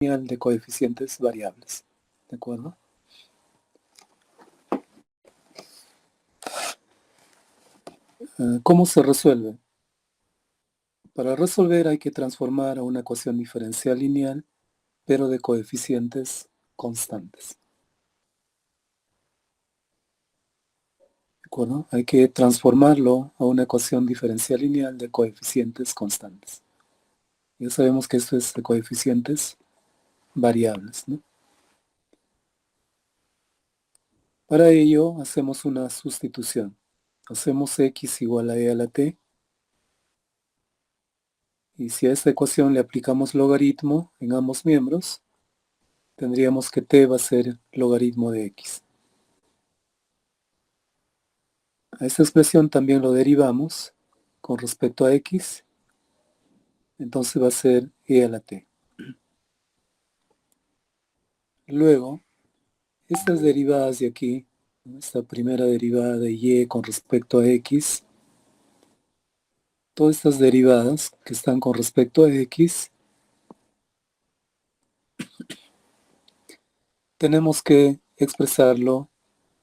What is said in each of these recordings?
de coeficientes variables, ¿de acuerdo? ¿Cómo se resuelve? Para resolver hay que transformar a una ecuación diferencial lineal, pero de coeficientes constantes. ¿De acuerdo? Hay que transformarlo a una ecuación diferencial lineal de coeficientes constantes. Ya sabemos que esto es de coeficientes variables, ¿no? Para ello hacemos una sustitución. Hacemos x igual a e a la t. Y si a esta ecuación le aplicamos logaritmo en ambos miembros, tendríamos que t va a ser logaritmo de x. A esta expresión también lo derivamos con respecto a x, entonces va a ser e a la t. Luego, estas derivadas de aquí, esta primera derivada de y con respecto a x, todas estas derivadas que están con respecto a x, tenemos que expresarlo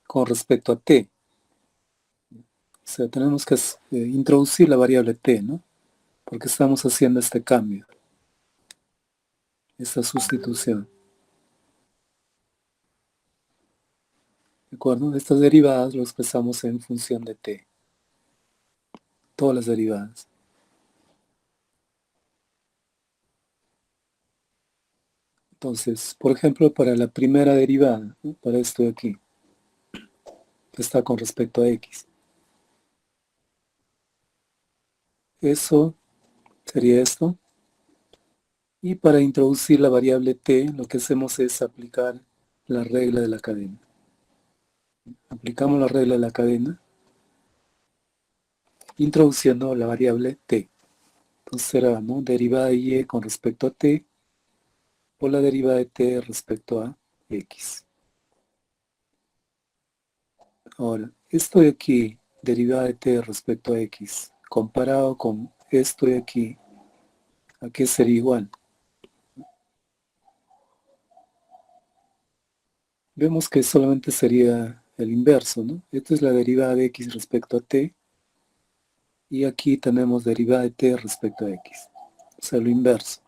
con respecto a t. O sea, tenemos que introducir la variable t, ¿no? Porque estamos haciendo este cambio, esta sustitución. ¿De acuerdo? Estas derivadas lo expresamos en función de t. Todas las derivadas. Entonces, por ejemplo, para la primera derivada, ¿no? Para esto de aquí, que está con respecto a x. Eso sería esto. Y para introducir la variable t, lo que hacemos es aplicar la regla de la cadena. Aplicamos la regla de la cadena, introduciendo la variable t. Entonces será, ¿no?, derivada de y con respecto a t, por la derivada de t respecto a x. Ahora, esto de aquí, derivada de t respecto a x, comparado con esto de aquí, ¿a qué sería igual? Vemos que solamente sería el inverso, ¿no? Esta es la derivada de x respecto a t, y aquí tenemos derivada de t respecto a x, o sea, lo inverso.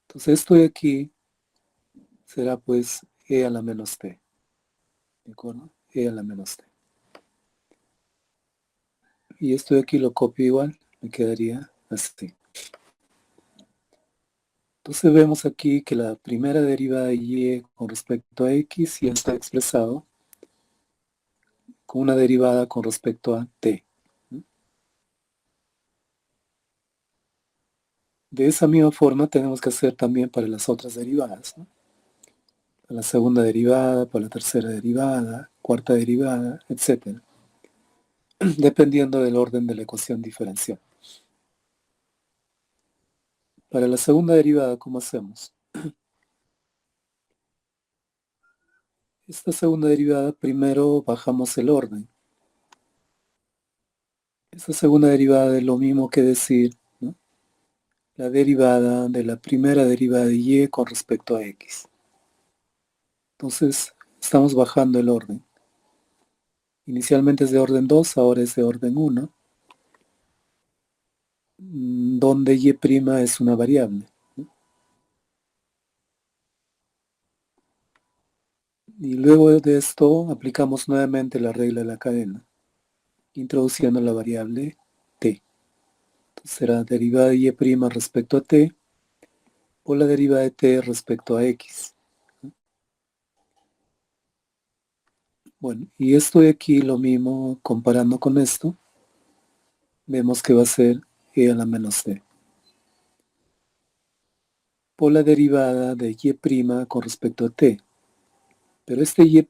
Entonces esto de aquí será pues e a la menos t, ¿de acuerdo? E a la menos t. Y esto de aquí lo copio igual, me quedaría así. Entonces vemos aquí que la primera derivada de y con respecto a x ya está expresado con una derivada con respecto a t. De esa misma forma tenemos que hacer también para las otras derivadas, ¿no? Para la segunda derivada, para la tercera derivada, cuarta derivada, etc. Dependiendo del orden de la ecuación diferencial. Para la segunda derivada, ¿cómo hacemos? Esta segunda derivada, primero bajamos el orden. Esta segunda derivada es lo mismo que decir, ¿no?, la derivada de la primera derivada de y con respecto a x. Entonces, estamos bajando el orden. Inicialmente es de orden 2, ahora es de orden 1, donde y' es una variable, ¿no? Y luego de esto aplicamos nuevamente la regla de la cadena, introduciendo la variable t. Entonces será derivada de y' respecto a t, o la derivada de t respecto a x. Bueno, y esto de aquí, lo mismo, comparando con esto, vemos que va a ser e a la menos t, por la derivada de y' con respecto a t. Pero este y'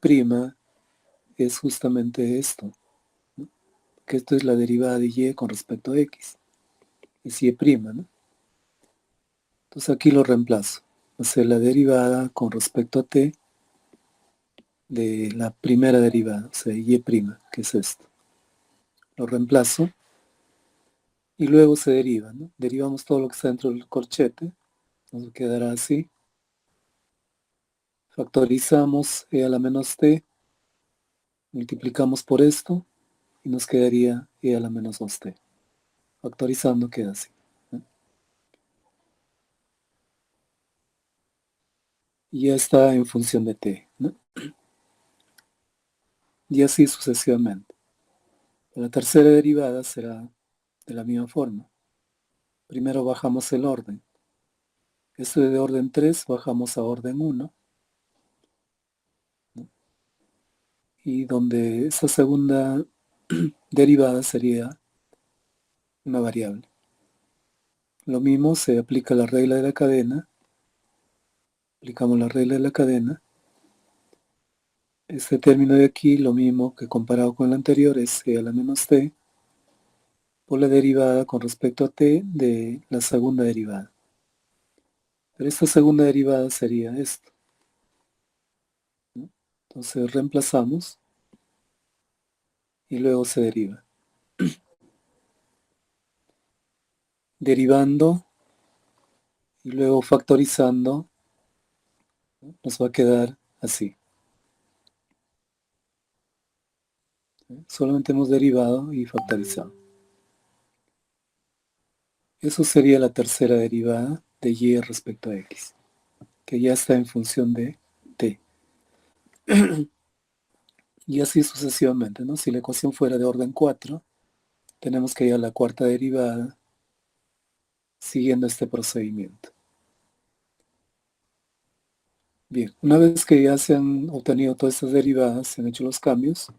es justamente esto, ¿no?, que esto es la derivada de y con respecto a x, es y', ¿no? Entonces aquí lo reemplazo, va a ser la derivada con respecto a t de la primera derivada, o sea, y', que es esto. Lo reemplazo y luego se deriva, ¿no? Derivamos todo lo que está dentro del corchete, Nos quedará así. Factorizamos e a la menos t, multiplicamos por esto y nos quedaría e a la menos 2t. Factorizando queda así, ¿no? Y ya está en función de t, ¿no? Y así sucesivamente. La tercera derivada será de la misma forma. Primero bajamos el orden. Este de orden 3 bajamos a orden 1, ¿no? Y donde esa segunda derivada sería una variable. Lo mismo se aplica la regla de la cadena. Aplicamos la regla de la cadena. Este término de aquí, lo mismo que comparado con el anterior, es e a la menos t por la derivada con respecto a t de la segunda derivada. Pero esta segunda derivada sería esto, ¿no? Entonces reemplazamos y luego se deriva. Derivando y luego factorizando, ¿no? Nos va a quedar así. Solamente hemos derivado y factorizado. Eso sería la tercera derivada de y respecto a x, que ya está en función de t. Y así sucesivamente, ¿no? Si la ecuación fuera de orden 4, tenemos que ir a la cuarta derivada siguiendo este procedimiento. Bien, una vez que ya se han obtenido todas estas derivadas, se han hecho los cambios,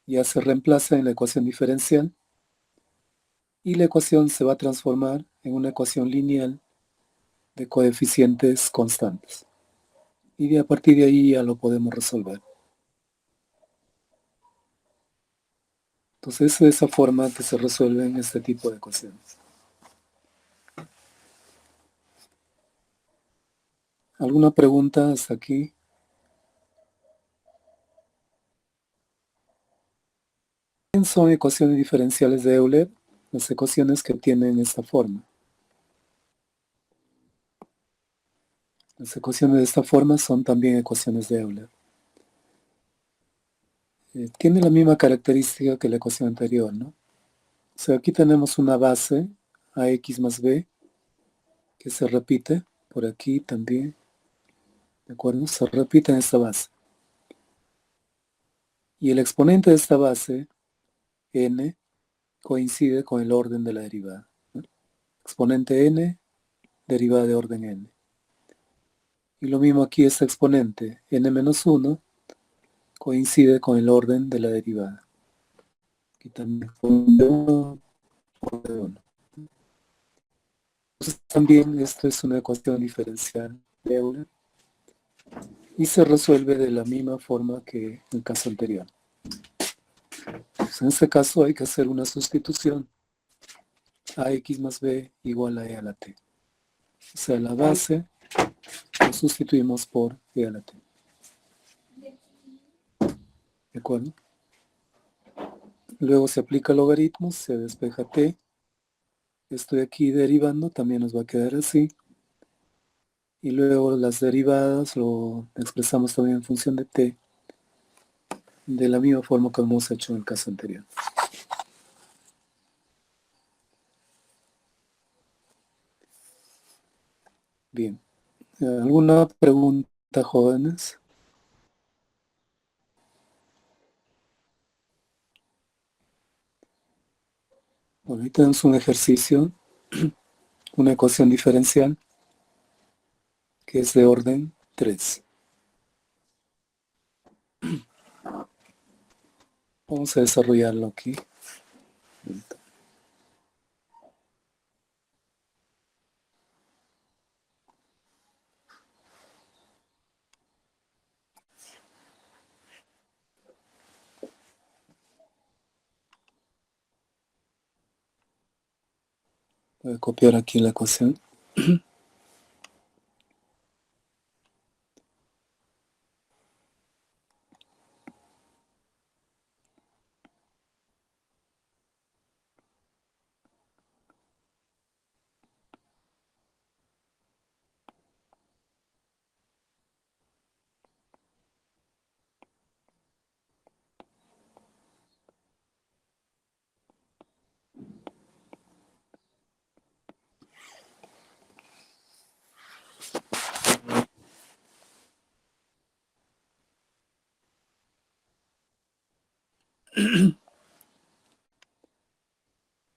ya se reemplaza en la ecuación diferencial y la ecuación se va a transformar en una ecuación lineal de coeficientes constantes. Y a partir de ahí ya lo podemos resolver. Entonces es de esa forma que se resuelven este tipo de ecuaciones. ¿Alguna pregunta hasta aquí? Son ecuaciones diferenciales de Euler, las ecuaciones que tienen esta forma. Las ecuaciones de esta forma son también ecuaciones de Euler. Tiene la misma característica que la ecuación anterior, ¿no? O sea, aquí tenemos una base, ax más b, que se repite por aquí también, ¿de acuerdo? Se repite en esta base. Y el exponente de esta base, n, coincide con el orden de la derivada, ¿no? Exponente n, derivada de orden n. Y lo mismo aquí, este exponente, n menos 1, coincide con el orden de la derivada. Aquí también exponente 1, orden 1. Entonces también esto es una ecuación diferencial de Euler y se resuelve de la misma forma que en el caso anterior. Pues en este caso hay que hacer una sustitución. Ax más b igual a e a la t. O sea, la base lo sustituimos por e a la t. ¿De acuerdo? Luego se aplica logaritmos, se despeja t. Estoy aquí derivando, también nos va a quedar así. Y luego las derivadas lo expresamos también en función de t, de la misma forma que hemos hecho en el caso anterior. Bien. ¿Alguna pregunta, jóvenes? Bueno, ahí tenemos un ejercicio, una ecuación diferencial que es de orden 3. Vamos a desarrollarlo aquí. Voy a copiar aquí la ecuación.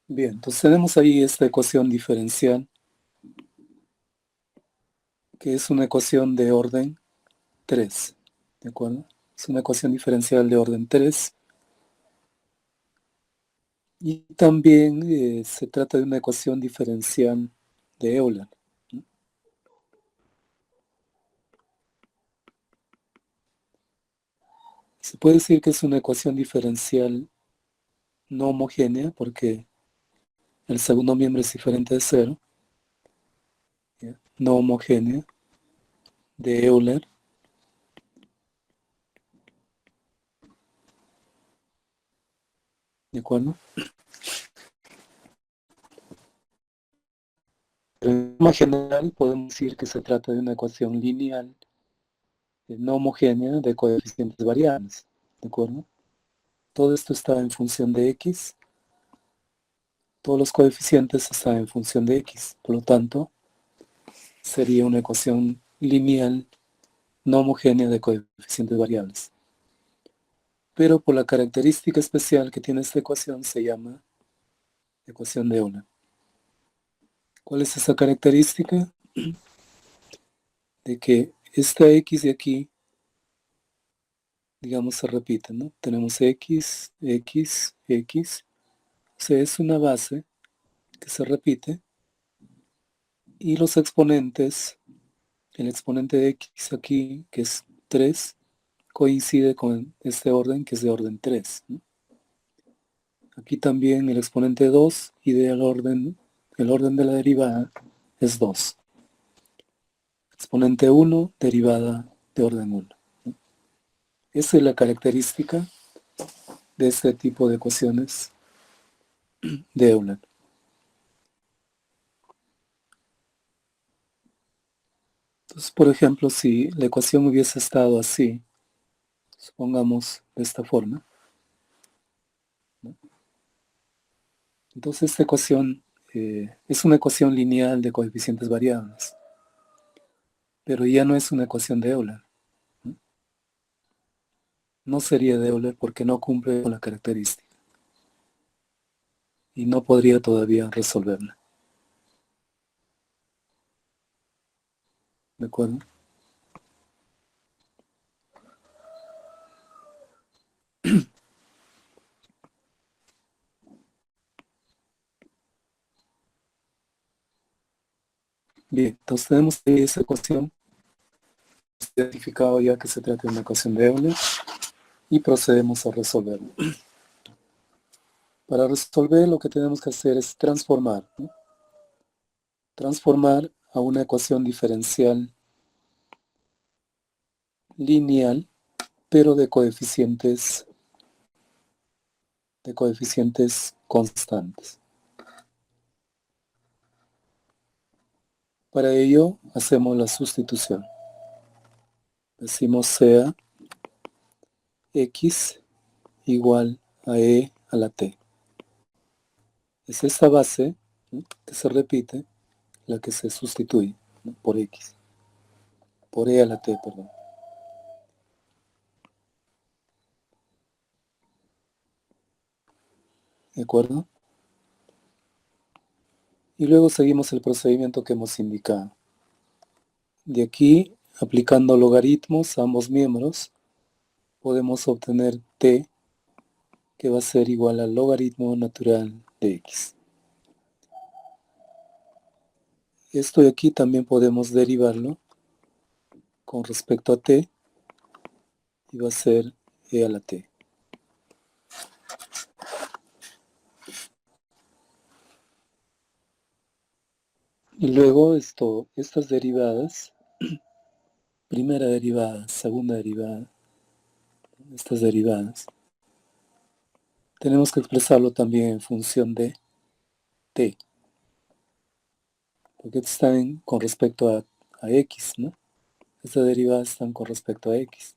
Bien, entonces tenemos ahí esta ecuación diferencial, que es una ecuación de orden 3, ¿de acuerdo? Es una ecuación diferencial de orden 3. Y también se trata de una ecuación diferencial de Euler, ¿no? Se puede decir que es una ecuación diferencial no homogénea porque el segundo miembro es diferente de cero, ¿ya? No homogénea de Euler, ¿de acuerdo? Pero en forma general podemos decir que se trata de una ecuación lineal no homogénea de coeficientes variables, ¿de acuerdo? Todo esto está en función de x, todos los coeficientes están en función de x, por lo tanto, sería una ecuación lineal no homogénea de coeficientes variables. Pero por la característica especial que tiene esta ecuación se llama ecuación de Euler. ¿Cuál es esa característica? De que esta x de aquí, digamos, se repite, ¿no? Tenemos x, x, x. O sea, es una base que se repite y los exponentes, el exponente de x aquí, que es 3, coincide con este orden que es de orden 3, ¿no? Aquí también el exponente 2 y el orden de la derivada es 2. Exponente 1, derivada de orden 1. Esa es la característica de este tipo de ecuaciones de Euler. Entonces, por ejemplo, si la ecuación hubiese estado así, supongamos de esta forma, ¿no? Entonces esta ecuación es una ecuación lineal de coeficientes variables, pero ya no es una ecuación de Euler, ¿no? No sería de Euler porque no cumple con la característica y no podría todavía resolverla. ¿De acuerdo? Bien, entonces tenemos ahí esa ecuación, identificado ya que se trata de una ecuación de Euler y procedemos a resolverla. Para resolver lo que tenemos que hacer es transformar, ¿no? Transformar a una ecuación diferencial lineal, pero de coeficientes constantes. Para ello hacemos la sustitución. Decimos sea x igual a e a la t. Es esta base, ¿no?, que se repite, la que se sustituye, ¿no?, por x, por e a la t, perdón. ¿De acuerdo? Y luego seguimos el procedimiento que hemos indicado. De aquí, aplicando logaritmos a ambos miembros, podemos obtener t, que va a ser igual al logaritmo natural de x. Esto de aquí también podemos derivarlo con respecto a t, y va a ser e a la t. Y luego estas derivadas, primera derivada, segunda derivada, estas derivadas, tenemos que expresarlo también en función de t, porque están con respecto a x, ¿no? Estas derivadas están con respecto a x.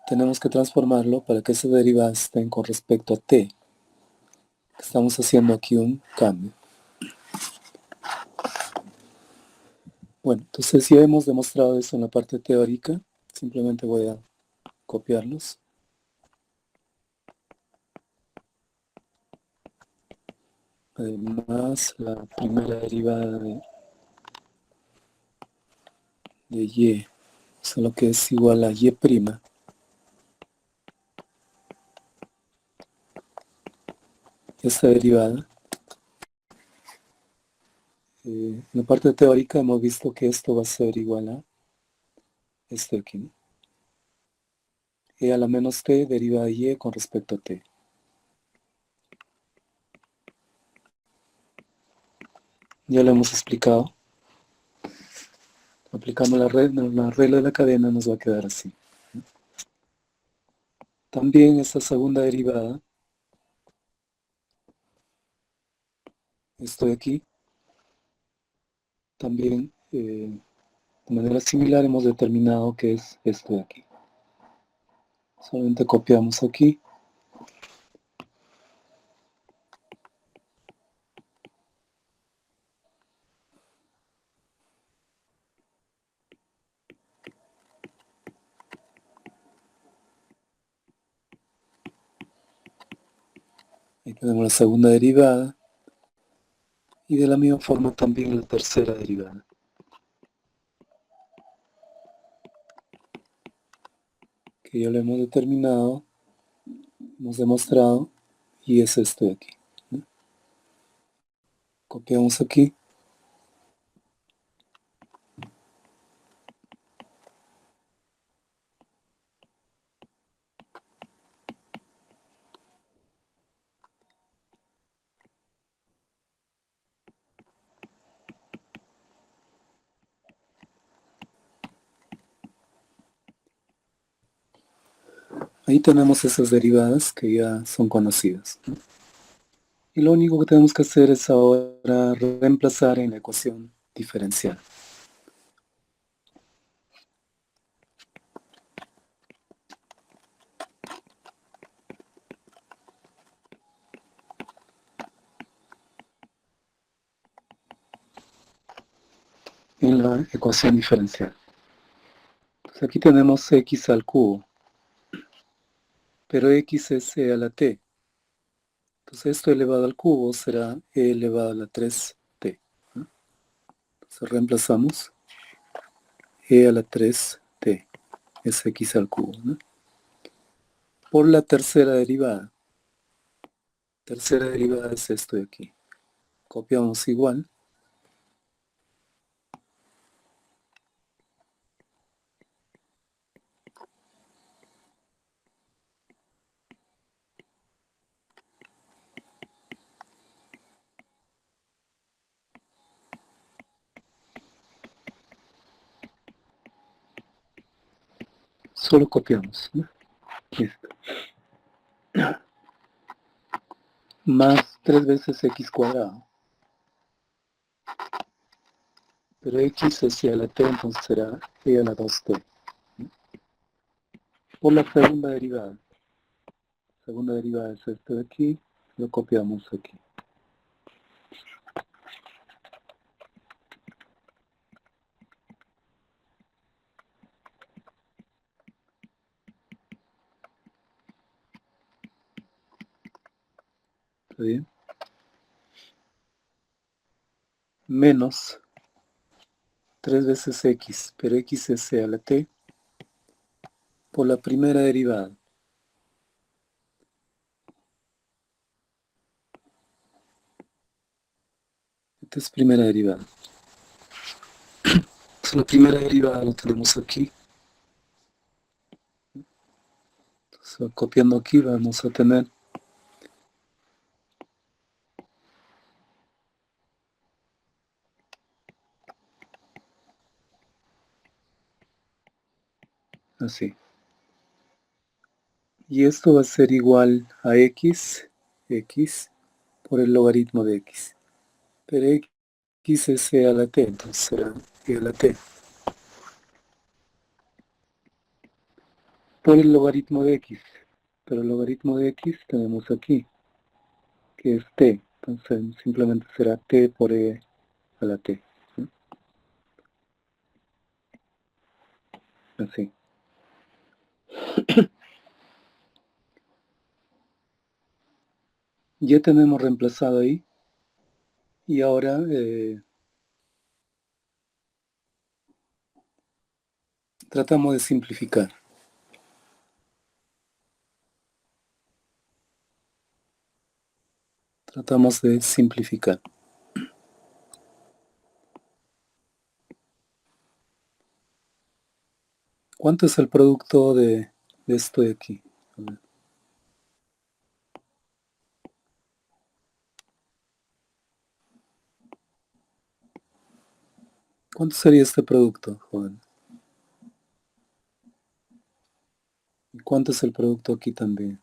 Tenemos que transformarlo para que esas derivadas estén con respecto a t. Estamos haciendo aquí un cambio. Bueno, entonces ya hemos demostrado eso en la parte teórica. Simplemente voy a copiarlos. además la primera derivada de y, solo que es igual a y prima. Esta derivada, en la parte teórica hemos visto que esto va a ser igual a esto de aquí, ¿no? E a la menos t derivada de y con respecto a t. Ya lo hemos explicado. Aplicando la regla de la cadena nos va a quedar así. También esta segunda derivada, esto de aquí, también de manera similar hemos determinado que es esto de aquí. Solamente copiamos aquí. Ahí tenemos la segunda derivada. Y de la misma forma también la tercera derivada. Que ya lo hemos determinado, hemos demostrado, y es esto de aquí, ¿no? Copiamos aquí. Ahí tenemos esas derivadas que ya son conocidas, ¿no? Y lo único que tenemos que hacer es ahora reemplazar en la ecuación diferencial. En la ecuación diferencial. Entonces aquí tenemos x al cubo, pero x es e a la t. Entonces esto elevado al cubo será e elevado a la 3t, ¿no? Entonces reemplazamos e a la 3t, es x al cubo, ¿no? Por la tercera derivada. Tercera derivada es esto de aquí. Copiamos igual. Solo copiamos, ¿no? Listo. Más 3 veces x cuadrado. Pero x es e a la t, entonces será e a la 2t. Por la segunda derivada. Segunda derivada es esto de aquí. Lo copiamos aquí. ¿Está bien? Menos 3 veces x, pero x es e a la t, por la primera derivada. Esta es primera derivada. Entonces la primera derivada la tenemos aquí. Entonces, copiando aquí vamos a tener así. Y esto va a ser igual a x por el logaritmo de x. Pero x es e a la t, entonces será e a la t. Por el logaritmo de x. Pero el logaritmo de x tenemos aquí, que es t. Entonces simplemente será t por e a la t, ¿sí? Así. Ya tenemos reemplazado ahí Y ahora tratamos de simplificar. Tratamos de simplificar. ¿Cuánto es el producto de esto de aquí? A ver. ¿Cuánto sería este producto, joven? ¿Y cuánto es el producto aquí también?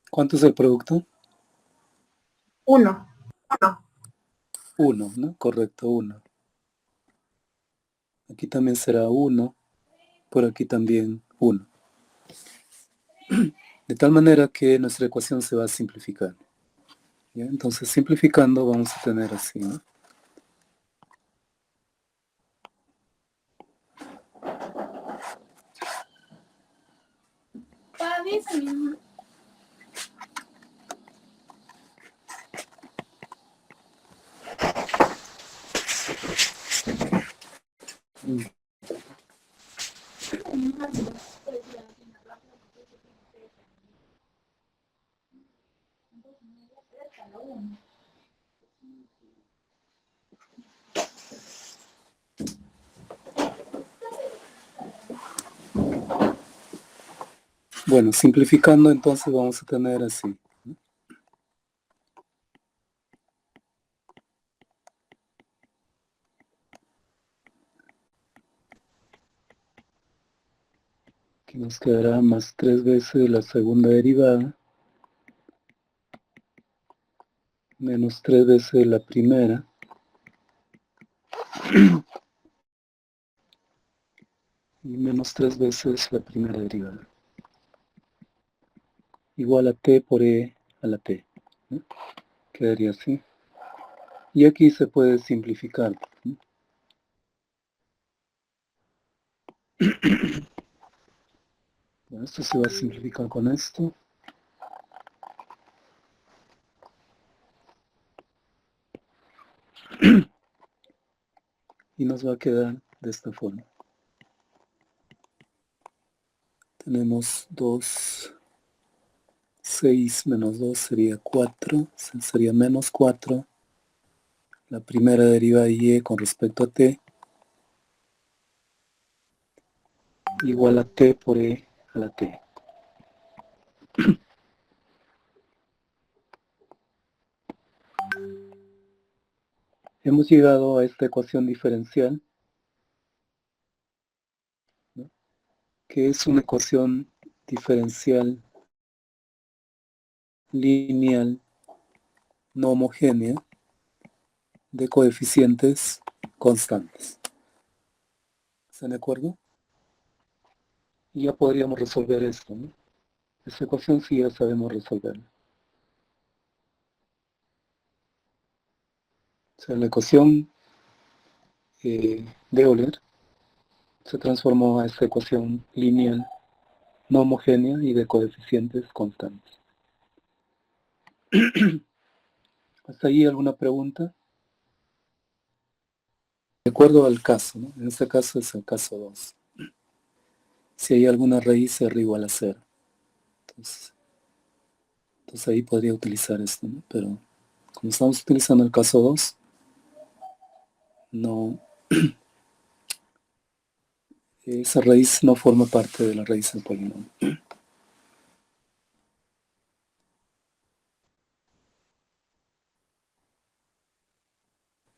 ¿Cuánto es el producto? Uno. Uno, ¿no? Correcto, uno. Aquí también será uno, por aquí también uno. De tal manera que nuestra ecuación se va a simplificar. ¿Ya? Entonces, simplificando vamos a tener así, ¿no? Bueno, simplificando entonces vamos a tener así. Aquí nos quedará más 3 veces la segunda derivada, menos 3 veces la primera, y menos 3 veces la primera derivada. Igual a t por e a la t. ¿No? Quedaría así. Y aquí se puede simplificar. ¿No? Bueno, esto se va a simplificar con esto. Y nos va a quedar de esta forma. Tenemos 2, 6 menos 2 sería 4, sería menos 4. La primera derivada de y con respecto a t, igual a t por e a la t. Hemos llegado a esta ecuación diferencial, ¿no? Que es una ecuación diferencial lineal no homogénea de coeficientes constantes. ¿Están de acuerdo? Y ya podríamos resolver esto, ¿no? Esta ecuación sí ya sabemos resolverla. O sea, la ecuación de Euler se transformó a esta ecuación lineal no homogénea y de coeficientes constantes. ¿Hasta ahí alguna pregunta? De acuerdo al caso, ¿no? En este caso es el caso 2. Si hay alguna raíz R igual a 0. Entonces ahí podría utilizar esto, ¿no? Pero como estamos utilizando el caso 2, no, esa raíz no forma parte de la raíz del polinomio.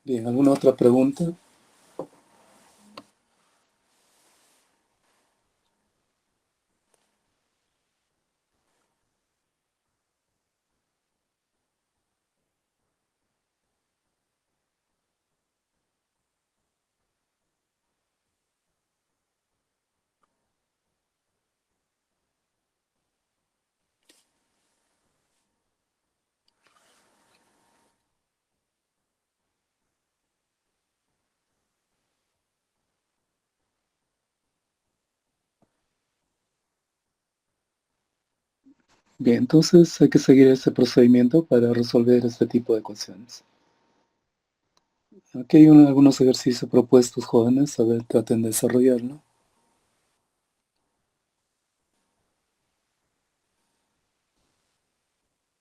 Bien, ¿alguna otra pregunta? Bien, entonces hay que seguir ese procedimiento para resolver este tipo de ecuaciones. Aquí hay algunos ejercicios propuestos, jóvenes, a ver, traten de desarrollarlo.